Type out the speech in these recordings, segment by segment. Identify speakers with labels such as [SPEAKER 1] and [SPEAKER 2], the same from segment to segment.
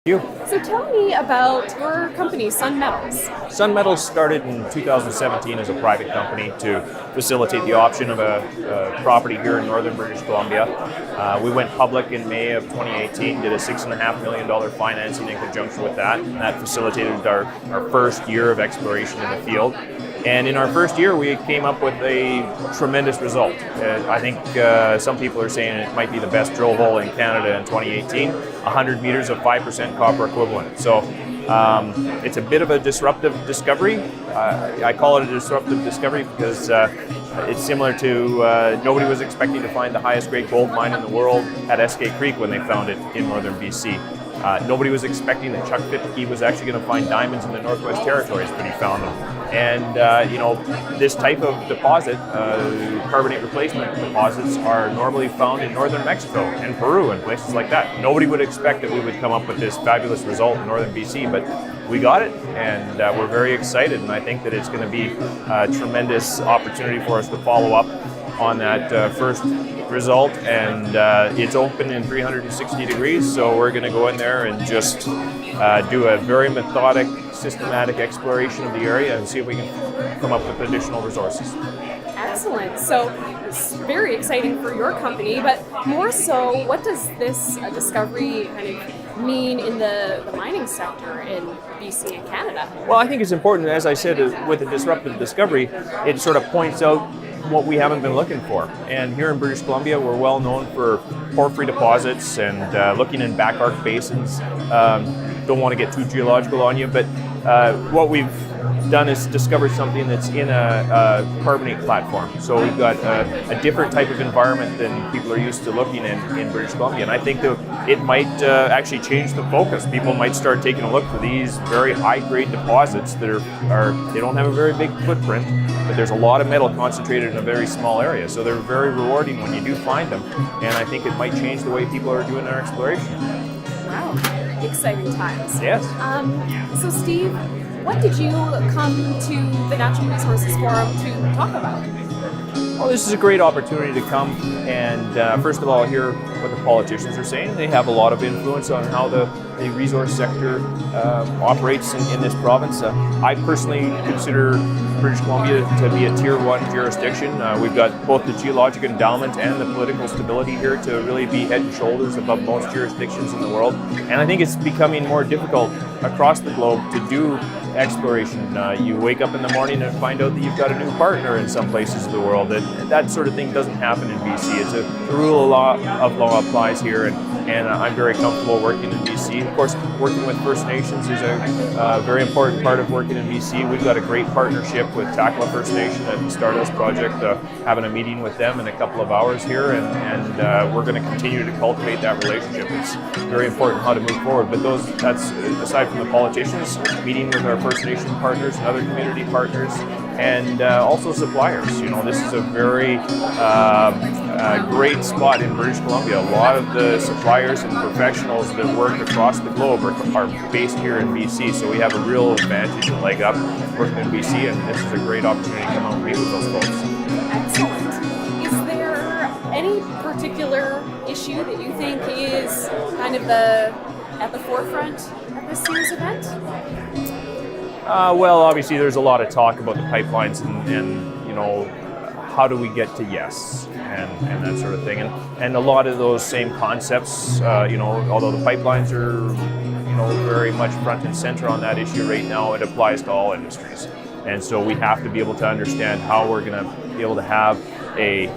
[SPEAKER 1] You.
[SPEAKER 2] So tell me about your company, Sun Metals.
[SPEAKER 1] Sun Metals started in 2017 as a private company to facilitate the option of a property here in northern British Columbia. We went public in May of 2018, did a $6.5 million financing in conjunction with that. And that facilitated our first year of exploration in the field. And in our first year, we came up with a tremendous result. I think some people are saying it might be the best drill hole in Canada in 2018, 100 meters of 5% copper equivalent. So it's a bit of a disruptive discovery. I call it a disruptive discovery because it's similar to nobody was expecting to find the highest grade gold mine in the world at Eskay Creek when they found it in northern BC. Nobody was expecting that Chuck Fitke was actually going to find diamonds in the Northwest Territories, but he found them. And this type of deposit, carbonate replacement deposits, are normally found in northern Mexico and Peru and places like that. Nobody would expect that we would come up with this fabulous result in northern BC, but we got it, and we're very excited. And I think that it's going to be a tremendous opportunity for us to follow up on that first result, and it's open in 360 degrees, so we're going to go in there and just do a very methodic, systematic exploration of the area and see if we can come up with additional resources.
[SPEAKER 2] Excellent. So it's very exciting for your company, but more so, what does this discovery kind of mean in the mining sector in BC and Canada?
[SPEAKER 1] Well, I think it's important, as I said, with a disruptive discovery, it sort of points out what we haven't been looking for. And here in British Columbia, we're well known for porphyry deposits and looking in back arc basins. Don't want to get too geological on you, but what we've done is discovered something that's in a carbonate platform. So we've got a different type of environment than people are used to looking in British Columbia. And I think that it might actually change the focus. People might start taking a look for these very high-grade deposits that they don't have a very big footprint, but there's a lot of metal concentrated in a very small area. So they're very rewarding when you do find them. And I think it might change the way people are doing their exploration.
[SPEAKER 2] Wow, exciting times.
[SPEAKER 1] Yes.
[SPEAKER 2] So Steve, what did you come to the Natural Resources Forum to talk about?
[SPEAKER 1] Well, this is a great opportunity to come and first of all hear what the politicians are saying. They have a lot of influence on how the resource sector operates in this province. I personally consider British Columbia to be a Tier 1 jurisdiction. We've got both the geologic endowment and the political stability here to really be head and shoulders above most jurisdictions in the world. And I think it's becoming more difficult across the globe to do exploration. You wake up in the morning and find out that you've got a new partner in some places of the world. That sort of thing doesn't happen in BC. It's the rule of law applies here, and I'm very comfortable working in BC. Of course, working with First Nations is a very important part of working in BC. We've got a great partnership with Takla First Nation at the Stardust Project, having a meeting with them in a couple of hours here, and we're going to continue to cultivate that relationship. It's very important how to move forward. But that's aside from the politicians, meeting with our First Nation partners and other community partners, and also suppliers. This is a very great spot in British Columbia. A lot of the suppliers and professionals that work across the globe are based here in BC, so we have a real advantage and leg up working in BC, and this is a great opportunity to come out and meet with those folks.
[SPEAKER 2] Excellent. Is there any particular issue that you think is kind of at the forefront of this year's event?
[SPEAKER 1] Well, obviously there's a lot of talk about the pipelines and how do we get to yes and that sort of thing. And a lot of those same concepts, although the pipelines are very much front and center on that issue right now, it applies to all industries. And so we have to be able to understand how we're going to be able to have a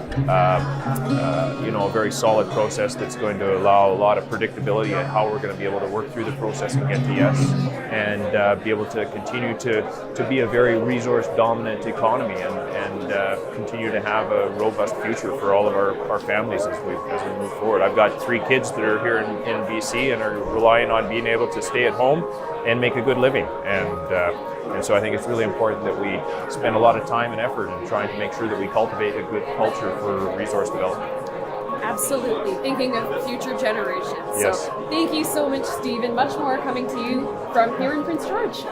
[SPEAKER 1] very solid process that's going to allow a lot of predictability and how we're going to be able to work through the process and get to yes, and be able to continue to be a very resource dominant economy and continue to have a robust future for all of our families as we move forward. I've got 3 kids that are here in BC and are relying on being able to stay at home and make a good living, and so I think it's really important that we spend a lot of time and effort in trying to make sure that we cultivate a good culture for resource development.
[SPEAKER 2] Absolutely, thinking of future generations.
[SPEAKER 1] Yes.
[SPEAKER 2] So thank you so much, Steve, and much more coming to you from here in Prince George.